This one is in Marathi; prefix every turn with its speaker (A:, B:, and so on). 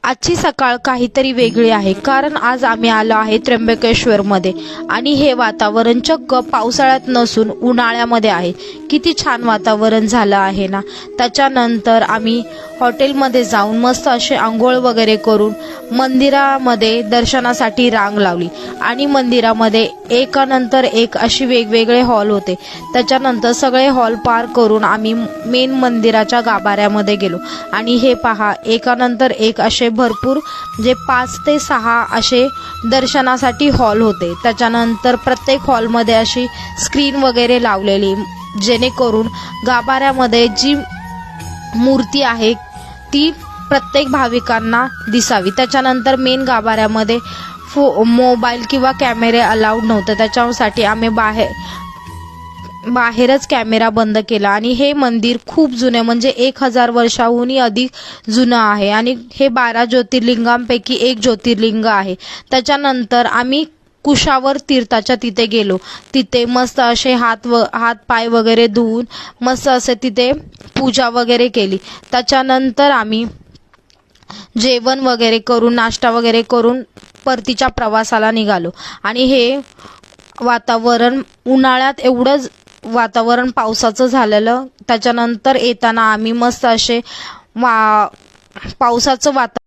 A: आजची सकाळ काहीतरी वेगळी आहे, कारण आज आम्ही आलो आहे त्र्यंबकेश्वरमध्ये आणि हे वातावरण चक्क पावसाळ्यात नसून उन्हाळ्यामध्ये आहे। किती छान वातावरण झालं आहे ना। त्याच्यानंतर आम्ही हॉटेलमध्ये जाऊन मस्त असे आंघोळ वगैरे करून मंदिरामध्ये दर्शनासाठी रांग लावली आणि मंदिरामध्ये एकानंतर एक अशी वेगवेगळे हॉल होते। त्याच्यानंतर सगळे हॉल पार करून आम्ही मेन मंदिराच्या गाभाऱ्यामध्ये गेलो आणि हे पहा, एकानंतर एक असे भरपूर जे 5 ते 6 असे दर्शनासाठी हॉल होते। त्याच्यानंतर प्रत्येक हॉलमध्ये अशी स्क्रीन वगैरे लावलेली, जेणेकरून गाभाऱ्यामध्ये जी मूर्ती आहे ती प्रत्येक भाविकांना दिसावी। त्याच्यानंतर मेन गाभाऱ्यामध्ये मोबाईल किंवा कॅमेरे अलाउड नव्हते, त्याच्यासाठी आम्ही बाहेरच कॅमेरा बंद केला। आणि हे मंदिर खूप जुने, म्हणजे 1000 वर्षाहूनही अधिक जुनं आहे आणि हे 12 ज्योतिर्लिंगांपैकी एक ज्योतिर्लिंग आहे। त्याच्यानंतर आम्ही कुशावर तीर्थाच्या तिथे गेलो। तिथे मस्त असे हात पाय वगैरे धुवून मस्त असे तिथे पूजा वगैरे केली। त्याच्यानंतर आम्ही जेवण वगैरे करून, नाश्ता वगैरे करून परतीच्या प्रवासाला निघालो। आणि हे वातावरण उन्हाळ्यात एवढंच वातावरण पावसाचं झालेलं। त्याच्यानंतर येताना आम्ही मस्त असे पावसाचं वातावरण